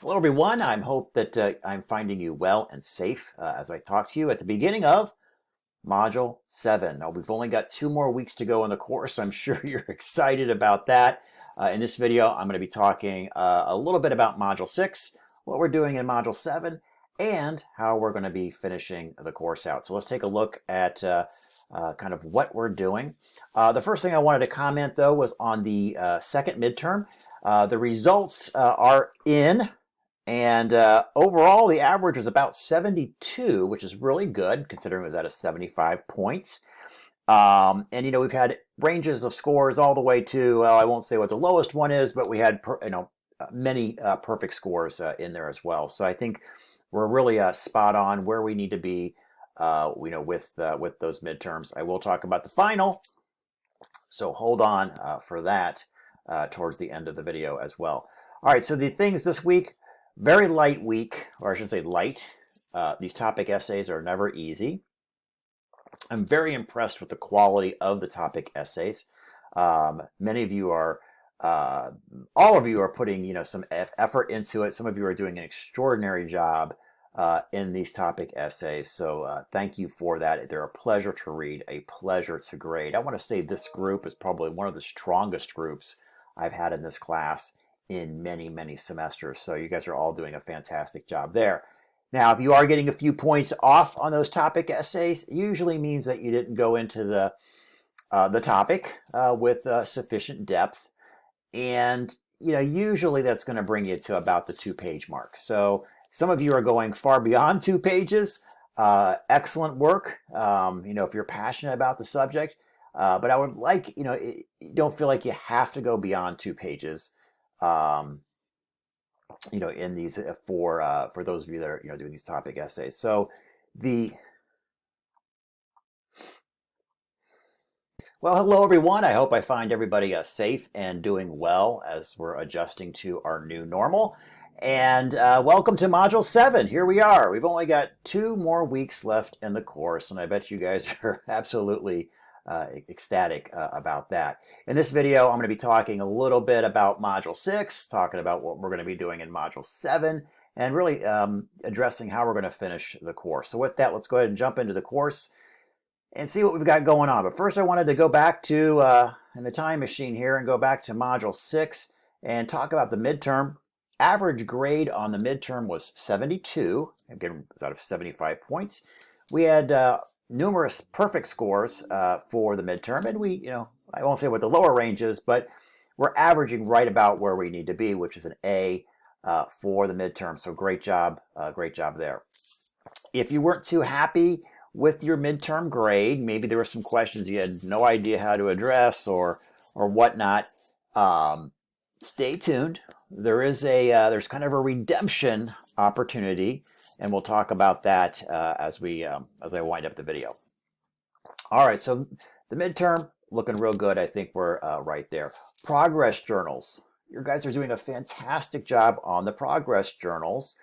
Hello, everyone. I hope that I'm finding you well and safe as I talk to you at the beginning of Module 7. Now, we've only got 2 more weeks to go in the course. I'm sure you're excited about that. In this video, I'm going to be talking a little bit about Module 6, what we're doing in Module 7, and how we're going to be finishing the course out. So let's take a look at kind of what we're doing. The first thing I wanted to comment, though, was on the second midterm. The results are in. And overall, the average was about 72, which is really good considering it was at a 75 points. And, we've had ranges of scores all the way to, well, I won't say what the lowest one is, but we had, many perfect scores in there as well. So I think we're really spot on where we need to be, with those midterms. I will talk about the final. So hold on for that towards the end of the video as well. All right, so the things this week. Very light week, or I should say light. These topic essays are never easy. I'm very impressed with the quality of the topic essays. Many of you are, all of you are putting, some effort into it. Some of you are doing an extraordinary job in these topic essays. So thank you for that. They're a pleasure to read, a pleasure to grade. I want to say this group is probably one of the strongest groups I've had in this class in many, many semesters. So you guys are all doing a fantastic job there. Now, if you are getting a few points off on those topic essays, it usually means that you didn't go into the topic with sufficient depth. And, usually that's going to bring you to about the 2-page mark. So some of you are going far beyond 2 pages. Excellent work, if you're passionate about the subject. But I would like, you don't feel like you have to go beyond 2 pages. In these for those of you that are doing these topic essays. So hello everyone. I hope I find everybody safe and doing well as we're adjusting to our new normal. And welcome to Module 7. Here we are. We've only got 2 more weeks left in the course, and I bet you guys are absolutely ecstatic about that. In this video, I'm going to be talking a little bit about Module 6, talking about what we're going to be doing in Module 7, and really addressing how we're going to finish the course. So with that, let's go ahead and jump into the course and see what we've got going on. But first, I wanted to go back to, in the time machine here, and go back to Module 6 and talk about the midterm. Average grade on the midterm was 72. Again, it was out of 75 points. We had numerous perfect scores for the midterm, and we, I won't say what the lower range is, but we're averaging right about where we need to be, which is an A for the midterm. So great job there. If you weren't too happy with your midterm grade, maybe there were some questions you had no idea how to address or whatnot, stay tuned. There is there's kind of a redemption opportunity, and we'll talk about that as I wind up the video. All right, so the midterm looking real good. I think we're right there. Progress journals. You guys are doing a fantastic job on the progress journals.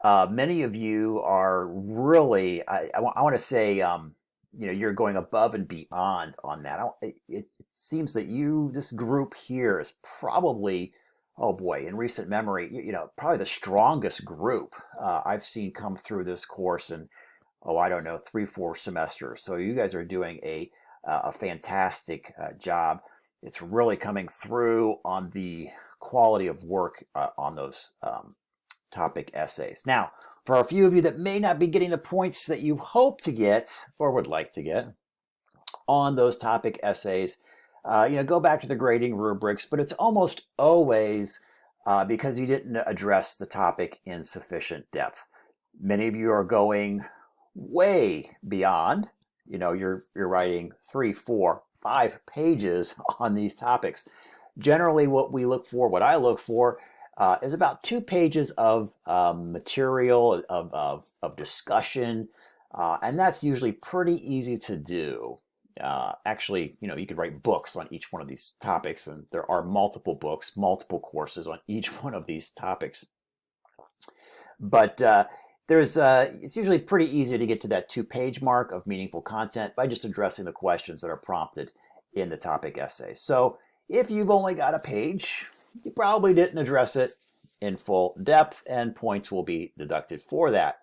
Many of you are really, I want to say, you're going above and beyond on that. It seems that this group here is probably, oh boy, in recent memory, probably the strongest group I've seen come through this course in, I don't know, 3-4 semesters. So you guys are doing a fantastic job. It's really coming through on the quality of work on those topic essays. Now, for a few of you that may not be getting the points that you hope to get or would like to get on those topic essays, go back to the grading rubrics, but it's almost always because you didn't address the topic in sufficient depth. Many of you are going way beyond. You're writing 3, 4, 5 pages on these topics. Generally, what I look for is about 2 pages of material, of discussion, and that's usually pretty easy to do. Actually, you could write books on each one of these topics, and there are multiple books, multiple courses on each one of these topics. But it's usually pretty easy to get to that 2-page mark of meaningful content by just addressing the questions that are prompted in the topic essay. So if you've only got a page, you probably didn't address it in full depth, and points will be deducted for that.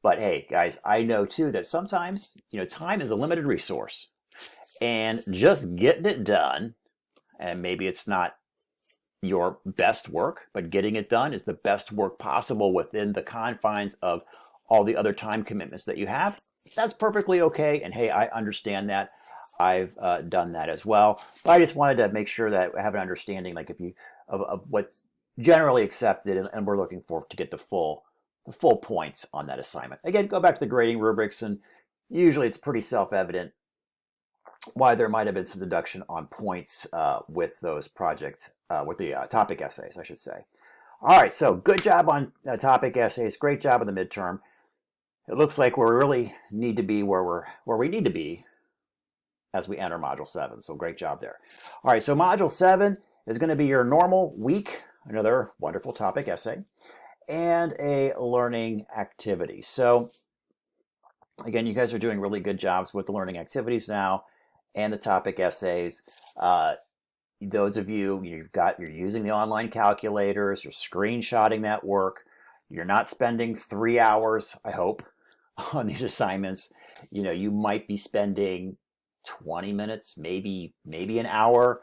But hey, guys, I know too that sometimes, time is a limited resource, and just getting it done, and maybe it's not your best work, but getting it done is the best work possible within the confines of all the other time commitments that you have. That's perfectly okay. And hey, I understand that. I've done that as well. But I just wanted to make sure that I have an understanding, like of what's generally accepted, and we're looking for to get the full points on that assignment. Again, go back to the grading rubrics, and usually it's pretty self-evident why there might have been some deduction on points with those with the topic essays, I should say. All right, so good job on topic essays. Great job on the midterm. It looks like we really need to be where we need to be as we enter Module 7. So great job there. All right, so Module 7 is going to be your normal week, another wonderful topic essay, and a learning activity. So again, you guys are doing really good jobs with the learning activities now and the topic essays. Those of you, you're using the online calculators, you're screenshotting that work. You're not spending 3 hours, I hope, on these assignments. You might be spending 20 minutes, maybe an hour,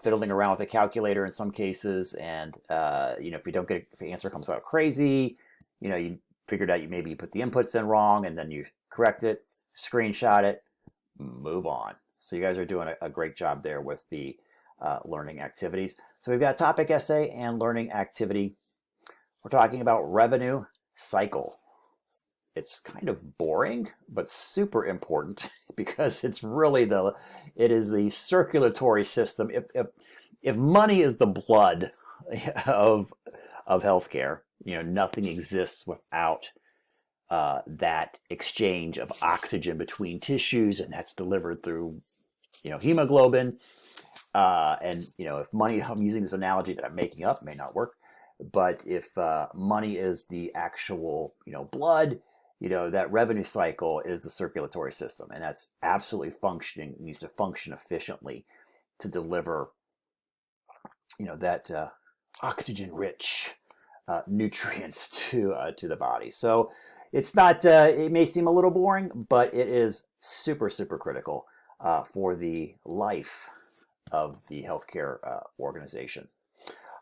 fiddling around with a calculator in some cases. And, if the answer comes out crazy, you figured out maybe you put the inputs in wrong, and then you correct it, screenshot it, move on. So you guys are doing a great job there with the learning activities. So we've got topic essay and learning activity. We're talking about revenue cycle. It's kind of boring, but super important because it's really it is the circulatory system. If money is the blood of healthcare, nothing exists without that exchange of oxygen between tissues, and that's delivered through, hemoglobin. And if money, I'm using this analogy that I'm making up, may not work, but if money is the actual, blood, that revenue cycle is the circulatory system, and that's absolutely needs to function efficiently to deliver, that oxygen-rich nutrients to the body. So it's not, it may seem a little boring, but it is super, super critical for the life of the healthcare organization.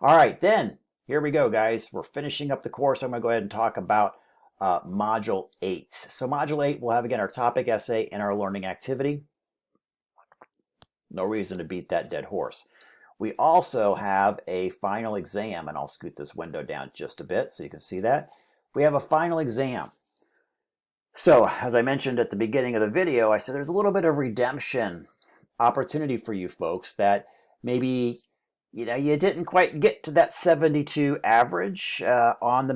All right, then here we go, guys. We're finishing up the course. I'm going to go ahead and talk about Module 8. So Module 8, we'll have again our topic essay and our learning activity. No reason to beat that dead horse. We also have a final exam, and I'll scoot this window down just a bit so you can see that. We have a final exam. So as I mentioned at the beginning of the video, I said there's a little bit of redemption opportunity for you folks that maybe you didn't quite get to that 72 average on the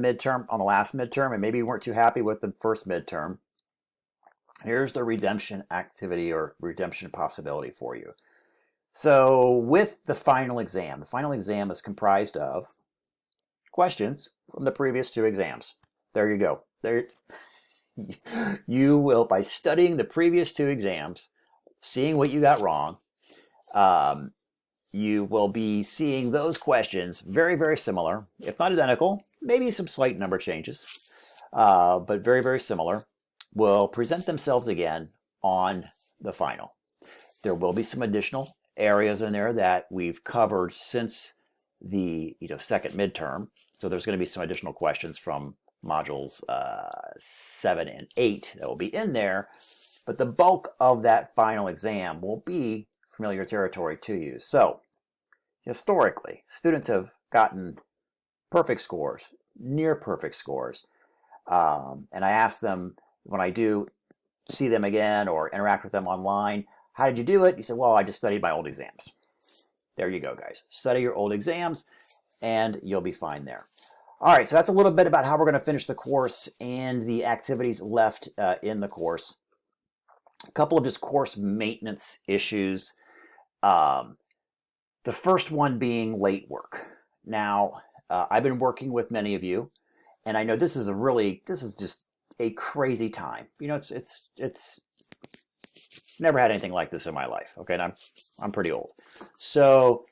last midterm, and maybe you weren't too happy with the first midterm. Here's the redemption activity or redemption possibility for you. So with the final exam is comprised of questions from the previous 2 exams. There you go. You will, by studying the previous 2 exams, seeing what you got wrong, you will be seeing those questions very, very similar, if not identical, maybe some slight number changes, but very, very similar, will present themselves again on the final. There will be some additional areas in there that we've covered since the second midterm. So there's going to be some additional questions from modules 7 and 8 that will be in there. But the bulk of that final exam will be familiar territory to you. So historically, students have gotten perfect scores, near perfect scores. And I ask them, when I do see them again or interact with them online, how did you do it? You said, well, I just studied my old exams. There you go, guys. Study your old exams and you'll be fine there. All right, so that's a little bit about how we're going to finish the course and the activities left in the course. A couple of just course maintenance issues. The first one being late work. Now, I've been working with many of you, and I know this is just a crazy time. It's never had anything like this in my life. Okay, and I'm pretty old. So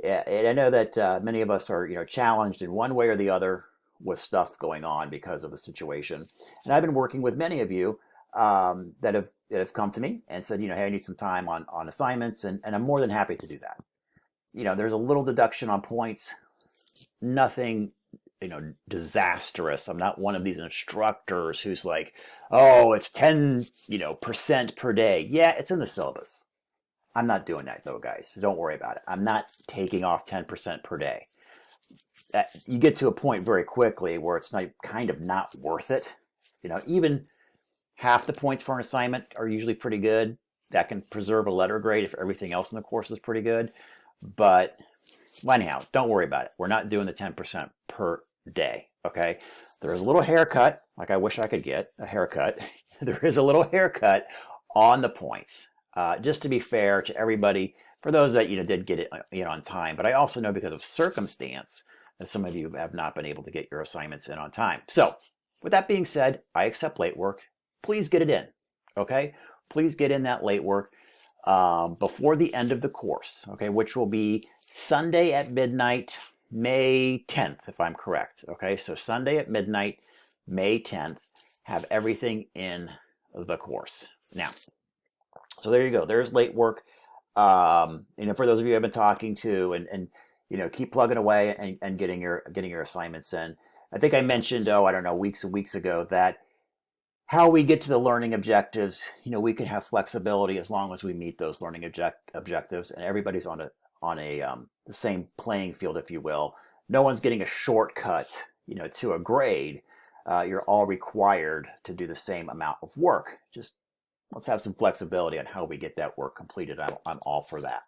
Yeah, and I know that many of us are, challenged in one way or the other with stuff going on because of the situation. And I've been working with many of you that have come to me and said, hey, I need some time on assignments, and I'm more than happy to do that. There's a little deduction on points, nothing, disastrous. I'm not one of these instructors who's like, oh, it's 10, percent per day. Yeah, it's in the syllabus. I'm not doing that though, guys. Don't worry about it. I'm not taking off 10% per day. You get to a point very quickly where it's not kind of not worth it. Even half the points for an assignment are usually pretty good. That can preserve a letter grade if everything else in the course is pretty good. But anyhow, don't worry about it. We're not doing the 10% per day, okay? There is a little haircut, like I wish I could get a haircut. There is a little haircut on the points, just to be fair to everybody, for those that, did get it, on time. But I also know because of circumstance that some of you have not been able to get your assignments in on time. So with that being said, I accept late work. Please get it in, okay? Please get in that late work before the end of the course, okay, which will be Sunday at midnight, May 10th, if I'm correct. Okay, so Sunday at midnight, May 10th, have everything in the course. Now, so there you go. There's late work. For those of you I've been talking to, and keep plugging away and getting your assignments in. I think I mentioned, I don't know, weeks and weeks ago, that how we get to the learning objectives, we can have flexibility as long as we meet those learning objectives, and everybody's on the same playing field, if you will. No one's getting a shortcut, to a grade. You're all required to do the same amount of work. Just let's have some flexibility on how we get that work completed. I'm all for that.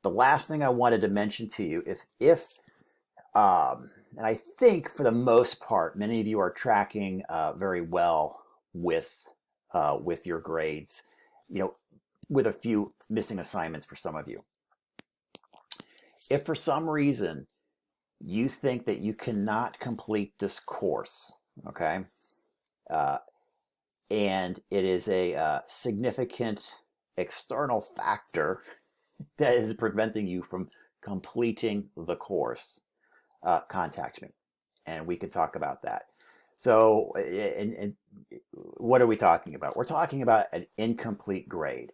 The last thing I wanted to mention to you, and I think for the most part, many of you are tracking very well with your grades, with a few missing assignments for some of you. If for some reason you think that you cannot complete this course, okay, and it is a significant external factor that is preventing you from completing the course, contact me and we can talk about that. So, and what are we talking about? We're talking about an incomplete grade.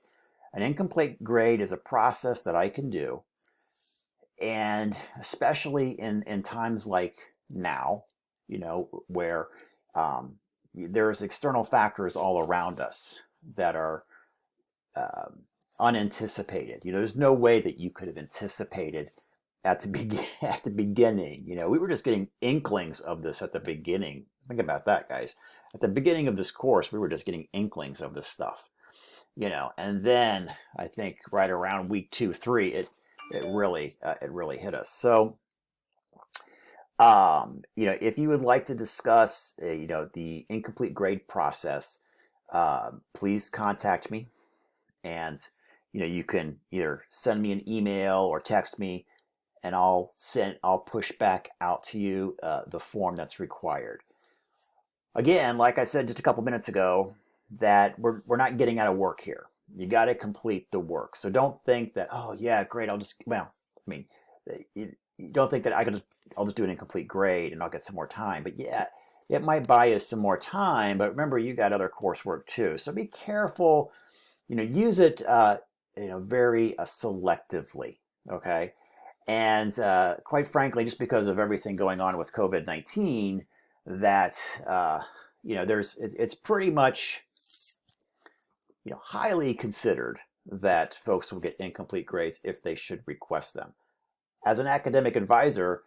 An incomplete grade is a process that I can do, and especially in times like now, where there's external factors all around us that are unanticipated. There's no way that you could have anticipated at the beginning. We were just getting inklings of this at the beginning. Think about that, guys. At the beginning of this course, we were just getting inklings of this stuff. And then I think right around week 2, 3, it really hit us. So, if you would like to discuss, the incomplete grade process, please contact me, and you can either send me an email or text me, and I'll push back out to you the form that's required. Again, like I said just a couple minutes ago, that we're not getting out of work here. You got to complete the work. So don't think that, oh yeah, great, you don't think that I'll just do an incomplete grade and I'll get some more time. But yeah, it might buy us some more time. But remember, you got other coursework too. So be careful. Use it very selectively. Okay. And quite frankly, just because of everything going on with COVID-19, that it's pretty much highly considered that folks will get incomplete grades if they should request them. As an academic advisor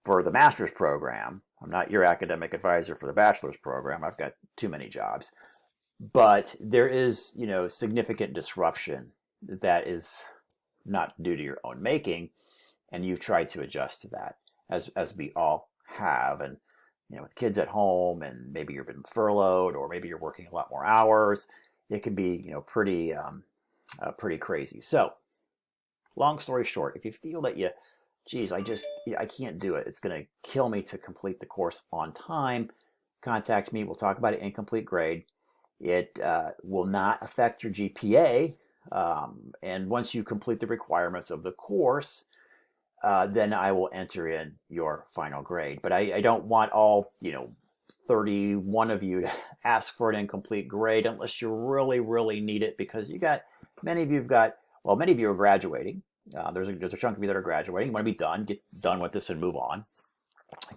for the master's program, I'm not your academic advisor for the bachelor's program. I've got too many jobs. But there is, significant disruption that is not due to your own making, and you've tried to adjust to that, as we all have. And with kids at home, and maybe you've been furloughed, or maybe you're working a lot more hours, it can be pretty crazy. So, long story short, if you feel that I can't do it, it's going to kill me to complete the course on time, contact me. We'll talk about an incomplete grade. It will not affect your GPA. And once you complete the requirements of the course, then I will enter in your final grade. But I don't want all, 31 of you to ask for an incomplete grade unless you really, really need it, because many of you are graduating. There's a chunk of you that are graduating. You want to be done, get done with this and move on.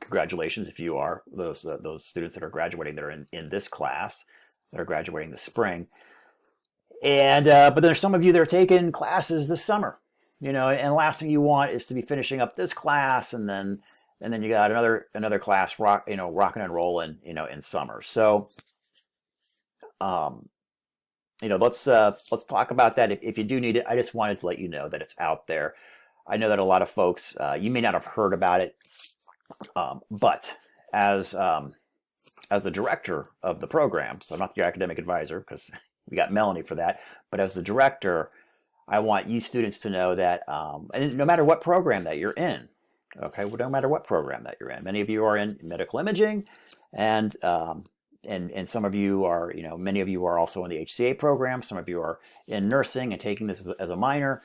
Congratulations if you are those students that are graduating that are in this class that are graduating this spring. And but there's some of you that are taking classes this summer, and the last thing you want is to be finishing up this class and then you got another class rocking and rolling, in summer. So let's talk about that. If you do need it, I just wanted to let you know that it's out there. I know that a lot of folks, you may not have heard about it, but as the director of the program, so I'm not your academic advisor because we got Melanie for that, but as the director, I want you students to know that, and no matter what program that you're in, okay, well, no matter what program that you're in, many of you are in medical imaging, and some of you are, many of you are also in the HCA program. Some of you are in nursing and taking this as a minor,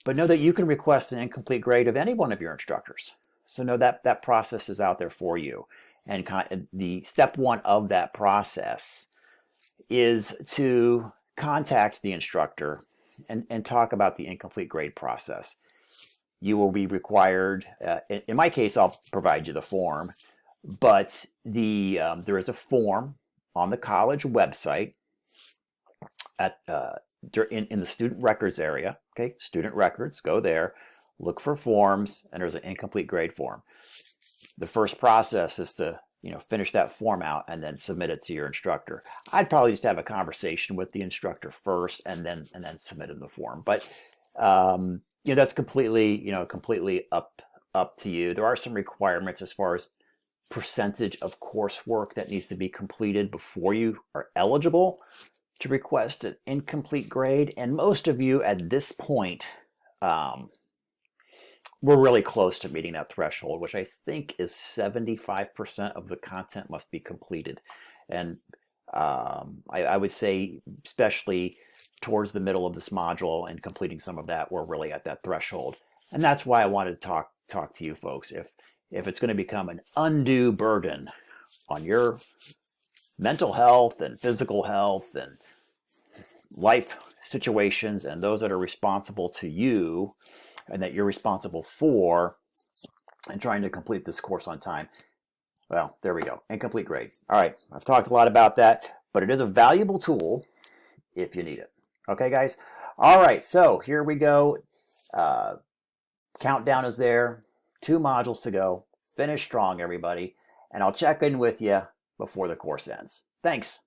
but know that you can request an incomplete grade of any one of your instructors. So know that process is out there for you. And the step one of that process is to contact the instructor and talk about the incomplete grade process. You will be required, in my case, I'll provide you the form, but there is a form on the college website in the student records area. Okay, student records, go there, look for forms, and there's an incomplete grade form. The first process is to finish that form out and then submit it to your instructor. I'd probably just have a conversation with the instructor first and then submit in the form. But that's completely up to you. There are some requirements as far as percentage of coursework that needs to be completed before you are eligible to request an incomplete grade. And most of you at this point, we're really close to meeting that threshold, which I think is 75% of the content must be completed. And I would say, especially towards the middle of this module and completing some of that, we're really at that threshold. And that's why I wanted to talk to you folks. If it's going to become an undue burden on your mental health and physical health and life situations and those that are responsible to you and that you're responsible for, and trying to complete this course on time, well, there we go. Incomplete grade. All right, I've talked a lot about that, but it is a valuable tool if you need it. Okay, guys? All right, so here we go. Countdown is there. 2 modules to go. Finish strong, everybody. And I'll check in with you before the course ends. Thanks.